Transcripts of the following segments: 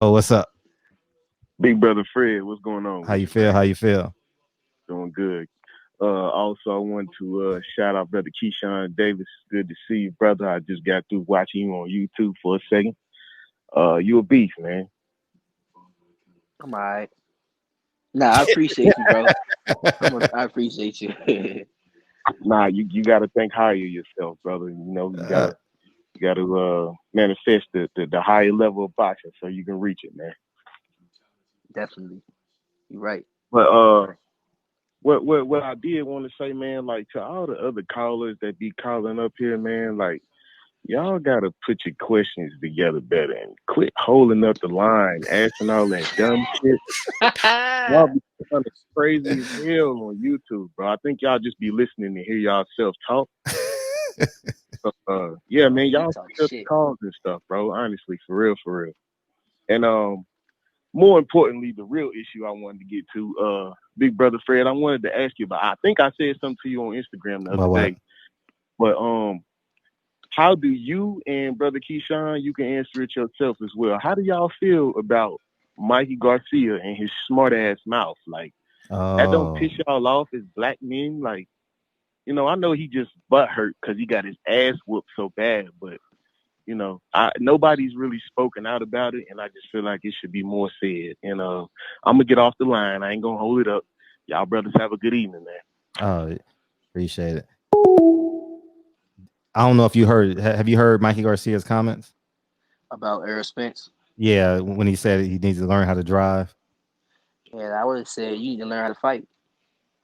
Oh, what's up? Big brother Fred, what's going on How with you you, feel? man? How you feel? Doing good. Also, I want to shout out brother Keyshawn Davis. Good to see you, brother. I just got through watching you on YouTube for a second. You a beast, man. I'm alright. Nah, I appreciate you, bro. I appreciate you. Nah, you got to think higher of yourself, brother. You know, Uh, you got to manifest the higher level of boxing so you can reach it, man. Definitely, you're right. But what I did want to say, man, like to all the other callers that be calling up here, man, like y'all gotta put your questions together better and quit holding up the line, asking all that dumb shit. Y'all be sounding crazy as hell on YouTube, bro. I think y'all just be listening to hear y'all self talk. Yeah, man, We y'all talk still shit. calls and stuff, bro. Honestly, for real, for real. And more importantly, the real issue I wanted to get to, Big Brother Fred, I wanted to ask you about. I think I said something to you on Instagram the other about what? day, but how do you and Brother Keyshawn, you can answer it yourself as well. How do y'all feel about Mikey Garcia and his smart ass mouth? Like that don't Oh, piss y'all off as black men? Like, I know he just butt hurt because he got his ass whooped so bad, but nobody's really spoken out about it, and I just feel like it should be more said. And I'm gonna get off the line. I ain't gonna hold it up. Y'all brothers have a good evening, man. oh, appreciate it. I don't know if you heard. Have you heard Mikey Garcia's comments? About Aerospace. Yeah, when he said he needs to learn how to drive. And I would have said you need to learn how to fight.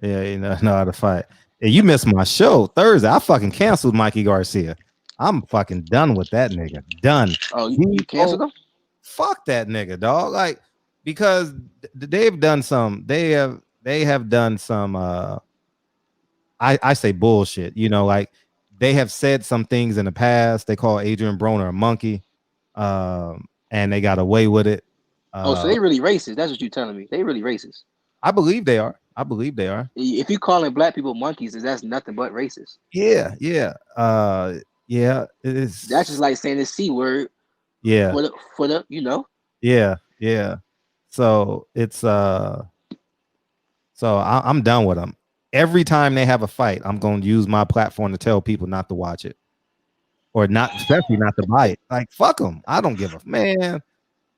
Yeah, know how to fight. Yeah, you missed my show Thursday. I fucking canceled Mikey Garcia. I'm fucking done with that nigga. Done. Oh, you D-O, canceled them? fuck that nigga, dog. Like because they've done some. They have done some. I say bullshit. Like they have said some things in the past. They call Adrian Broner a monkey, and they got away with it. Oh, so Uh, they really racist. That's what you're telling me. They really racist. I believe they are. I believe they are. If you calling black people monkeys, that's nothing but racist. Yeah, yeah, yeah. It That's just is. like saying the c word Yeah, for the. yeah, yeah. So it's So I'm done with them. Every time they have a fight, I'm going to use my platform to tell people not to watch it or not, especially not to buy it. Like fuck them. I don't give a man.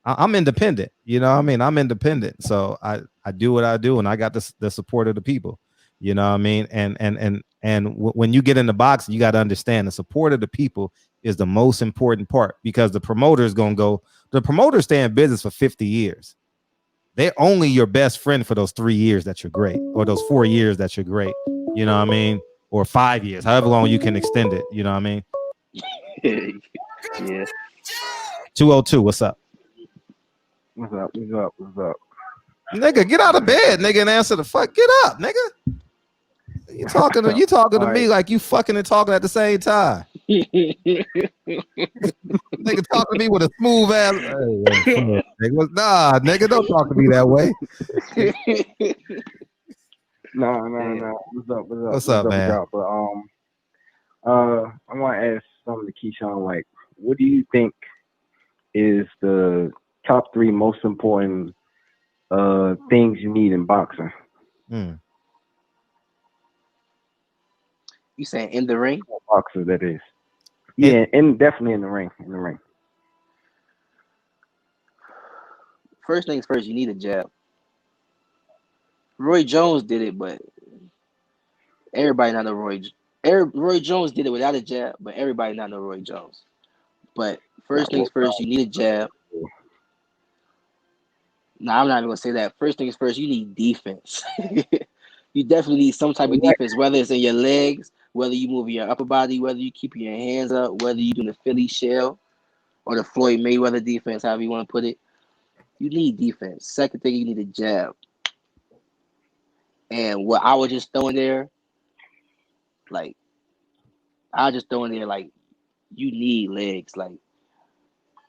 I'm independent. You know what I mean? I'm independent. So I do what I do, and I got the support of the people. You know what I mean? And when you get in the box, you got to understand the support of the people is the most important part because the promoter is going to go. The promoters stay in business for 50 years. They're only your best friend for those 3 years that you're great, or those 4 years that you're great. You know what I mean? Or 5 years, however long you can extend it. You know what I mean? Yeah. 202, what's up? What's up? What's up? What's up? Nigga, get out of bed, nigga, and answer the fuck. Get up, nigga. You talking to All me right. like you fucking and talking at the same time. Nigga, talk to me with a smooth ass. Nigga. Nah, nigga, don't talk to me that way. No. Damn. What's up? What's up? What's What's up, up with man? y'all? But I want to ask something to Keyshawn. Like, what do you think is the top three most important things you need in boxing? Hmm. You saying in the ring? Boxer, that is. It, Yeah, and definitely in the ring. In the ring. First things first, you need a jab. Roy Jones did it, but everybody not know Roy Jones did it without a jab, but everybody not know Roy Jones. But Nah, first things first, you need a jab. Now I'm not even gonna say that. First things first, you need defense. You definitely need some type of defense, whether it's in your legs, whether you move your upper body, whether you keep your hands up, whether you do the Philly shell or the Floyd Mayweather defense, however you want to put it. You need defense. Second thing, you need a jab. And what I was just throwing there, like I was just throwing there, like you need legs. Like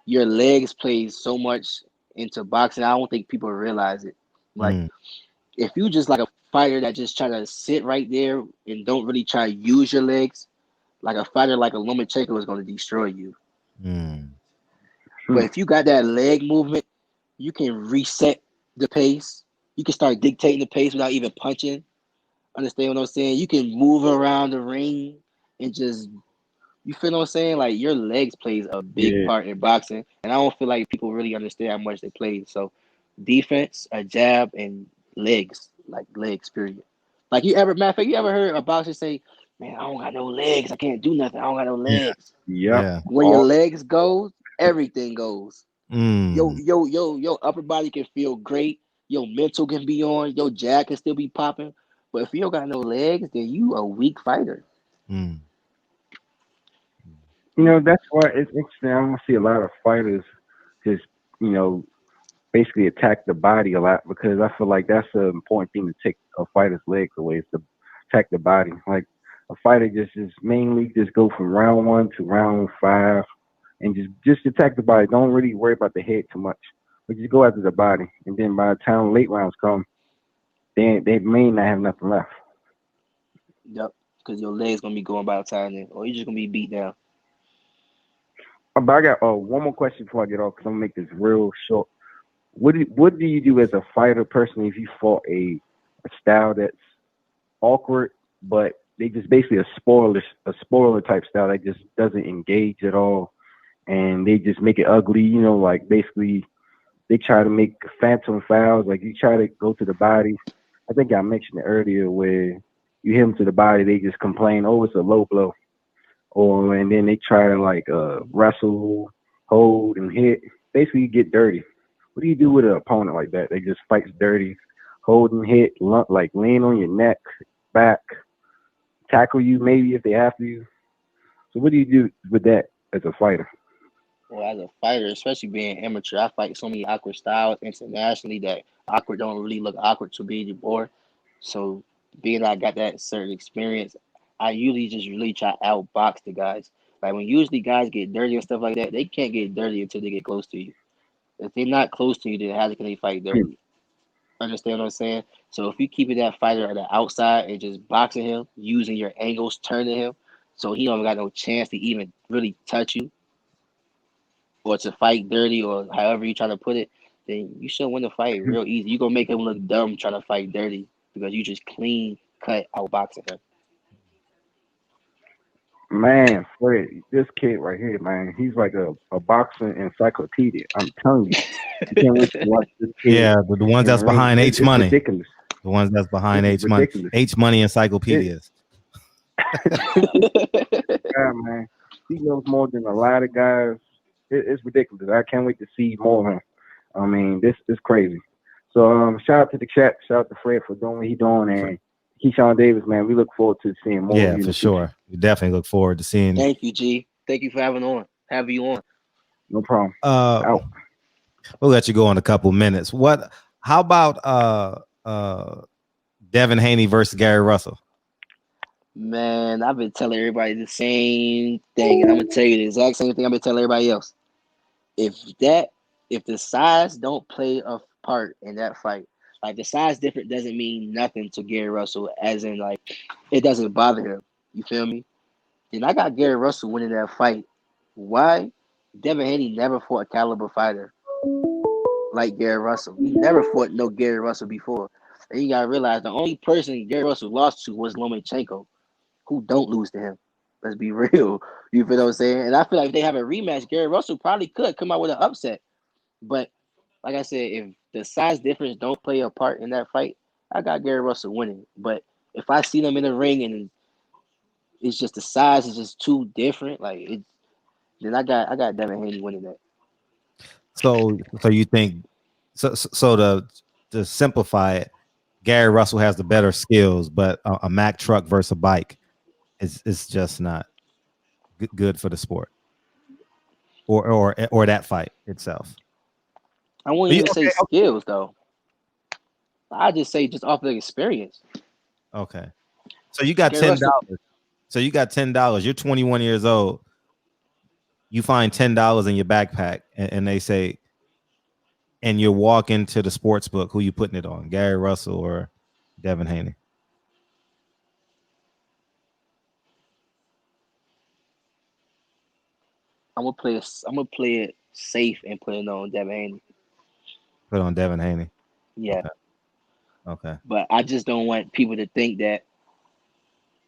your legs play so much into boxing. I don't think people realize it. Like mm, if you just like a fighter that just try to sit right there and don't really try to use your legs, like a fighter like a Lomachenko is going to destroy you. mm. But Hmm. if you got that leg movement, You can reset the pace. You can start dictating the pace without even punching. Understand what I'm saying? You can move around the ring and just, you feel what I'm saying? Like your legs plays a big Yeah. part in boxing, and I don't feel like people really understand how much they play. So, defense, a jab, and legs, like legs, period. Like matter of fact, you ever heard a boxer say, "Man, I don't got no legs. I can't do nothing. I don't got no Yeah. legs." Yep. Yeah. When your legs goes, everything goes. Mm. Your upper body can feel great. Your mental can be on. Your jack can still be popping. But if you don't got no legs, then you a weak fighter. Mm. That's why it's interesting. I don't see a lot of fighters just, you know, basically attack the body a lot because I feel like that's an important thing to take a fighter's legs away is to attack the body. Like a fighter just mainly just go from round 1 to round 5 and just attack the body. Don't really worry about the head too much, but just go after the body. And then by the time late rounds come, they may not have nothing left. Yep. Because your legs gonna be going by the time then, or you're just gonna be beat down. But I got one more question before I get off because I'm gonna make this real short. What do you do as a fighter personally if you fought a style that's awkward, but they just basically a spoiler type style that just doesn't engage at all, and they just make it ugly. Like basically they try to make phantom fouls. Like you try to go to the body. I think I mentioned it earlier where you hit them to the body, they just complain, oh, it's a low blow, or and then they try to like wrestle, hold, and hit. Basically, you get dirty. What do you do with an opponent like that? They just fights dirty, hold and hit, like lean on your neck, back, tackle you maybe if they have to. So what do you do with that as a fighter? Well, as a fighter, especially being amateur, I fight so many awkward styles internationally that awkward don't really look awkward to me anymore. So being that I got that certain experience, I usually just really try to outbox the guys. Like when usually guys get dirty and stuff like that, they can't get dirty until they get close to you. If they're not close to you, then how can they fight dirty? Understand what I'm saying? So if you keeping that fighter at the outside and just boxing him, using your angles, turning him, so he don't got no chance to even really touch you or to fight dirty or however you try to put it, then you should win the fight real easy. You gonna make him look dumb trying to fight dirty because you just clean cut outboxing him. Man, Fred, this kid right here, man, he's like a boxing encyclopedia. I'm telling you, I can't wait to watch this kid Yeah, the ones in the that's ring. behind It's, H it's Money. ridiculous. The ones that's behind This is H Money. ridiculous. H Money It, encyclopedias. yeah, man, he knows more than a lot of guys. It's ridiculous. I can't wait to see more of him. I mean, this is crazy. So, shout out to the chat. Shout out to Fred for doing what he doing, and Keyshawn Davis, man. We look forward to seeing more of Yeah, you in for the future. sure. We definitely look forward to seeing. Thank you, G. Thank you for having you on. No problem. Uh, Out. we'll let you go in a couple minutes. How about Devin Haney versus Gary Russell? Man, I've been telling everybody the same thing, and I'm gonna tell you the exact same thing I've been telling everybody else. If that, if the size don't play a part in that fight, like the size difference doesn't mean nothing to Gary Russell, as in like it doesn't bother him. You feel me? Then I got Gary Russell winning that fight. Why? Devin Haney never fought a caliber fighter like Gary Russell. He never fought no Gary Russell before. And you gotta realize the only person Gary Russell lost to was Lomachenko, who don't lose to him. Let's be real. You feel what I'm saying? And I feel like if they have a rematch, Gary Russell probably could come out with an upset. But like I said, if the size difference don't play a part in that fight, I got Gary Russell winning. But if I see them in the ring and it's just the size is just too different, like it, then I got Devin Haney winning that. So you think so to simplify it, Gary Russell has the better skills, but a Mack truck versus a bike is just not good for the sport or that fight itself. I wouldn't even say skills though. I just say just off the experience. Okay. So you got Gary Russell, $10. So you got $10. You're 21 years old. You find $10 in your backpack, and they say, and you're walking to the sports book. Who you putting it on, Gary Russell or Devin Haney? I'm gonna play it safe and put it on Devin Haney. Put on Devin Haney. Yeah. Okay. But I just don't want people to think that.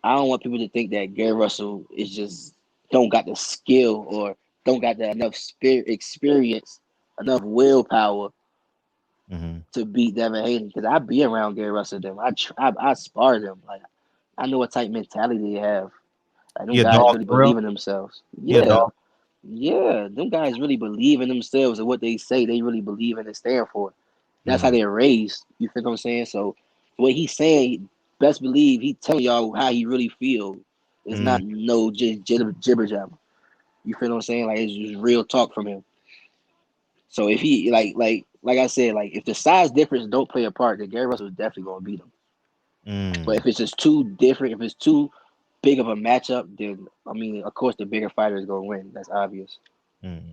I don't want people to think that Gary Russell is just don't got the skill or don't got enough experience, enough willpower Mm-hmm. to beat Devin Haney. Because I be around Gary Russell. Them I spar them. Like I know what type mentality they have. Like them Yeah, guys dog really for real. believe in themselves. Yeah, Yeah, dog. yeah. Them guys really believe in themselves and what they say. They really believe in and stand for. That's how Mm-hmm. they're raised. You feel what I'm saying? So what he's saying, best believe he telling y'all how he really feel. It's Mm-hmm. not no just jibber jabber. You feel what I'm saying? Like it's just real talk from him. So if he like I said, like if the size difference don't play a part, then Gary Russell is definitely gonna beat him. But if it's just too different, if it's too big of a matchup, then I mean, of course, the bigger fighter is gonna win. That's obvious. Mm-hmm.